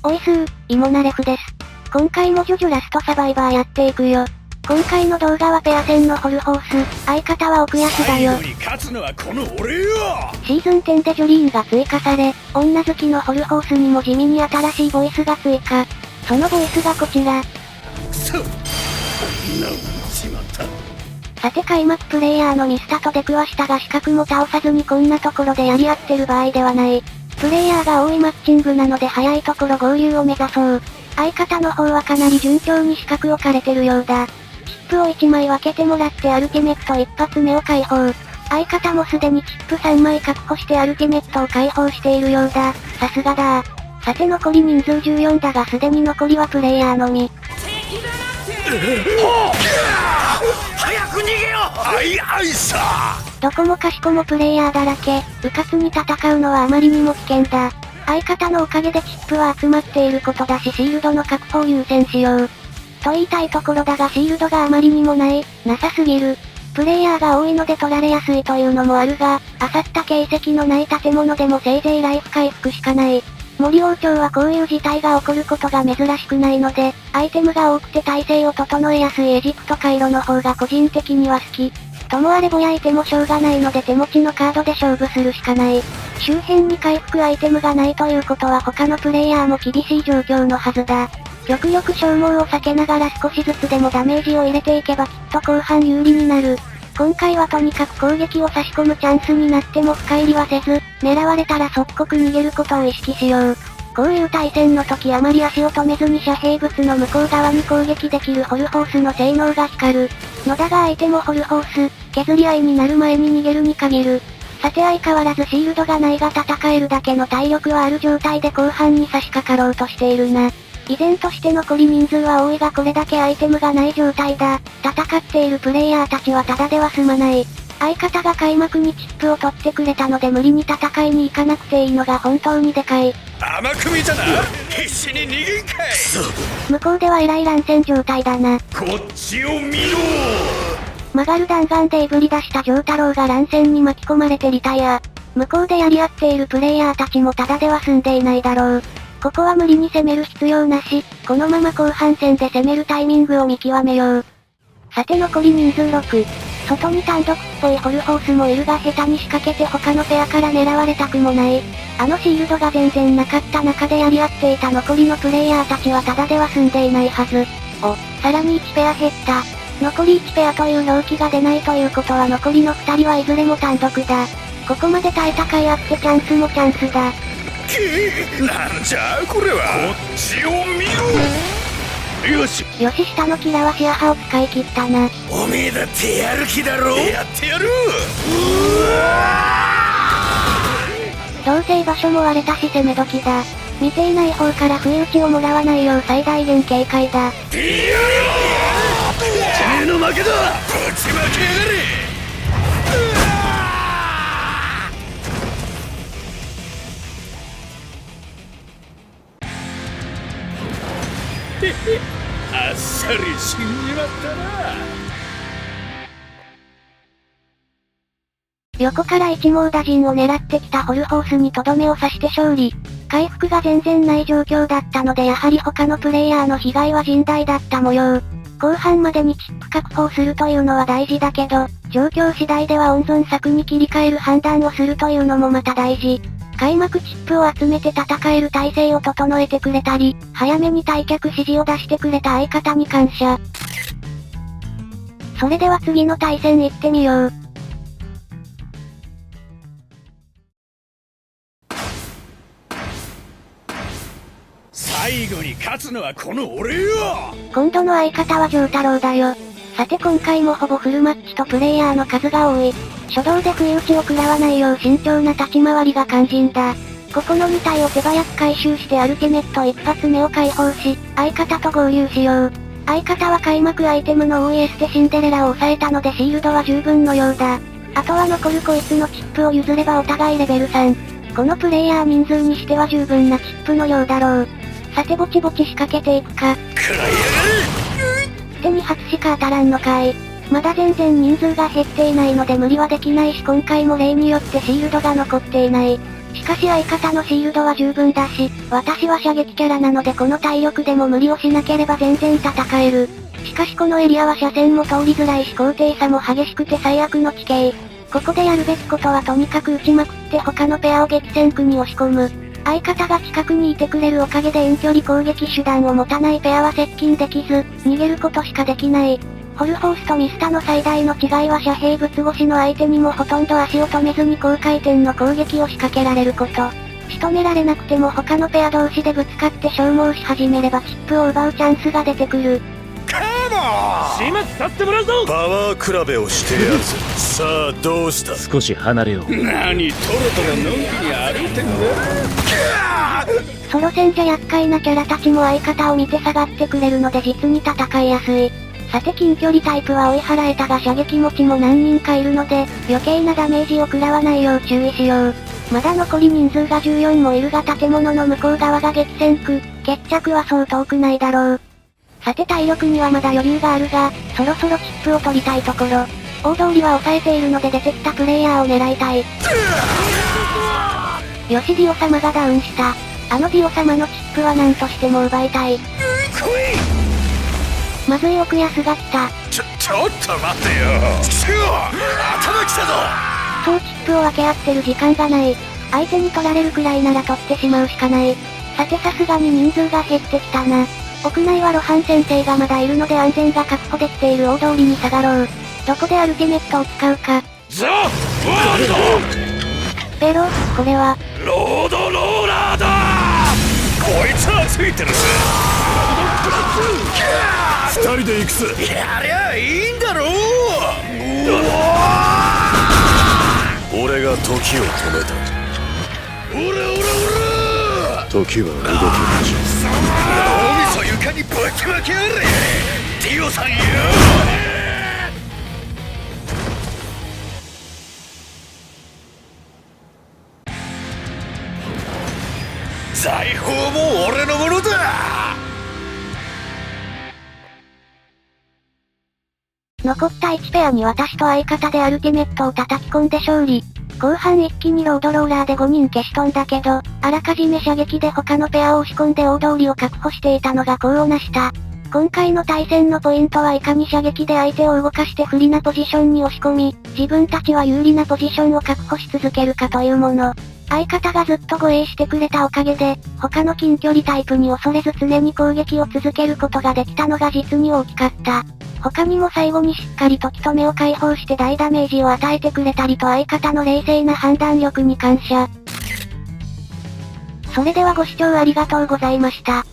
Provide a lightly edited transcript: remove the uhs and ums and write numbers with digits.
おいすー、イモナレフです。今回もジョジョラストサバイバーやっていくよ。今回の動画はペア戦のホルホース、相方は奥安だよ。最後に勝つのはこの俺よ。シーズン10でジョリーンが追加され、女好きのホルホースにも地味に新しいボイスが追加。そのボイスがこちら。くそ、こんなしまった。さて開幕プレイヤーのミスタと出くわしたが資格も倒さずにこんなところでやり合ってる場合ではない。プレイヤーが多いマッチングなので早いところ合流を目指そう。相方の方はかなり順調に資格を枯れてるようだ。チップを1枚分けてもらってアルティメット一発目を解放。相方もすでにチップ3枚確保してアルティメットを解放しているようだ。さすがだ。さて残り人数14だがすでに残りはプレイヤーのみ。早く逃げよ。あいさ。どこもかしこもプレイヤーだらけ、迂闊に戦うのはあまりにも危険だ。相方のおかげでチップは集まっていることだしシールドの確保を優先しよう。と言いたいところだがシールドがあまりにもない、なさすぎる。プレイヤーが多いので取られやすいというのもあるが、漁った形跡のない建物でもせいぜいライフ回復しかない。森王朝はこういう事態が起こることが珍しくないので、アイテムが多くて耐性を整えやすいエジプト回路の方が個人的には好き。ともあれぼやいてもしょうがないので手持ちのカードで勝負するしかない。周辺に回復アイテムがないということは他のプレイヤーも厳しい状況のはずだ。極力消耗を避けながら少しずつでもダメージを入れていけばきっと後半有利になる。今回はとにかく攻撃を差し込むチャンスになっても深入りはせず、狙われたら即刻逃げることを意識しよう。こういう対戦の時あまり足を止めずに遮蔽物の向こう側に攻撃できるホルホースの性能が光るのだが相手もホルホース、削り合いになる前に逃げるに限る。さて相変わらずシールドがないが戦えるだけの体力はある状態で後半に差し掛かろうとしているな。依然として残り人数は多いがこれだけアイテムがない状態だ。戦っているプレイヤーたちはただでは済まない。相方が開幕にチップを取ってくれたので無理に戦いに行かなくていいのが本当にでかい。甘く見たな。必死に逃げんかい。向こうではえらい乱戦状態だな。こっちを見ろ。曲がる弾丸でいぶり出した丈太郎が乱戦に巻き込まれてリタイア。向こうでやり合っているプレイヤーたちもただでは済んでいないだろう。ここは無理に攻める必要なし、このまま後半戦で攻めるタイミングを見極めよう。さて残り人数6。外に単独っぽいホルホースもいるが下手に仕掛けて他のペアから狙われたくもない。あのシールドが全然なかった中でやり合っていた残りのプレイヤーたちはただでは済んでいないはず。お、さらに1ペア減った。残り1ペアという表記が出ないということは残りの2人はいずれも単独だ。ここまで耐えた甲斐あってチャンスもチャンスだ。なんじゃこれは。こっちを見ろ。よし。よし下のキラはシアハを使い切ったな。おめえだってやる気だろ。やってやる。どうせ居場所も割れたし攻め時だ。見ていない方から不意打ちをもらわないよう最大限警戒だ。てめえの負けだ。ぶちまけやがれ。あっさり死んじまったな。横から一網打尽を狙ってきたホルホースにとどめを刺して勝利。回復が全然ない状況だったのでやはり他のプレイヤーの被害は甚大だった模様。後半までにチップ確保するというのは大事だけど、状況次第では温存策に切り替える判断をするというのもまた大事。開幕チップを集めて戦える体制を整えてくれたり、早めに退却指示を出してくれた相方に感謝。それでは次の対戦行ってみよう。最後に勝つのはこの俺よ。今度の相方は丈太郎だよ。さて今回もほぼフルマッチとプレイヤーの数が多い。初動で不意打ちを食らわないよう慎重な立ち回りが肝心だ。ここの2体を手早く回収してアルティメット一発目を解放し、相方と合流しよう。相方は開幕アイテムの多いエステシンデレラを抑えたのでシールドは十分のようだ。あとは残るこいつのチップを譲ればお互いレベル3。このプレイヤー人数にしては十分なチップの量だろう。さてぼちぼち仕掛けていくか。食らいやがれ。手に発しか当たらんのかい。まだ全然人数が減っていないので無理はできないし今回も例によってシールドが残っていない。しかし相方のシールドは十分だし、私は射撃キャラなのでこの体力でも無理をしなければ全然戦える。しかしこのエリアは車線も通りづらいし高低差も激しくて最悪の地形。ここでやるべきことはとにかく撃ちまくって他のペアを激戦区に押し込む。相方が近くにいてくれるおかげで遠距離攻撃手段を持たないペアは接近できず、逃げることしかできない。ホルホースとミスタの最大の違いは遮蔽物越しの相手にもほとんど足を止めずに高回転の攻撃を仕掛けられること。仕留められなくても他のペア同士でぶつかって消耗し始めればチップを奪うチャンスが出てくる。始末させてもらうぞ。パワー比べをしてやるぞ。さあどうした。少し離れよう。何トロトロのんきに歩いてんだ。ソロ戦じゃ厄介なキャラたちも相方を見て下がってくれるので実に戦いやすい。さて近距離タイプは追い払えたが射撃持ちも何人かいるので、余計なダメージを食らわないよう注意しよう。まだ残り人数が14もいるが建物の向こう側が激戦区、決着はそう遠くないだろう。さて体力にはまだ余裕があるが、そろそろチップを取りたいところ。大通りは抑えているので出てきたプレイヤーを狙いたい。よしディオ様がダウンした。あのディオ様のチップは何としても奪いたい。まずい奥安が来た。ちょっと待ってよ。頭きたぞ。そうチップを分け合ってる時間がない。相手に取られるくらいなら取ってしまうしかない。さてさすがに人数が減ってきたな。屋内は露伴先生がまだいるので安全が確保できている大通りに下がろう。どこでアルティメットを使うか。ザ・ワールドペロ、これは。ロードローラーだ。こいつはついてるぜ。二人で行くぜ。やりゃいいんだろう。俺が時を止めた。オラ時は動き始めた。脳みそ床にバキバキあれ。ディオさんよ。財宝も俺のものだ。残った1ペアに私と相方でアルティメットを叩き込んで勝利。後半一気にロードローラーで5人消し飛んだけど、あらかじめ射撃で他のペアを押し込んで大通りを確保していたのが功を成した。今回の対戦のポイントはいかに射撃で相手を動かして不利なポジションに押し込み、自分たちは有利なポジションを確保し続けるかというもの。相方がずっと護衛してくれたおかげで、他の近距離タイプに恐れず常に攻撃を続けることができたのが実に大きかった。他にも最後にしっかりと気止めを解放して大ダメージを与えてくれたりと相方の冷静な判断力に感謝。それではご視聴ありがとうございました。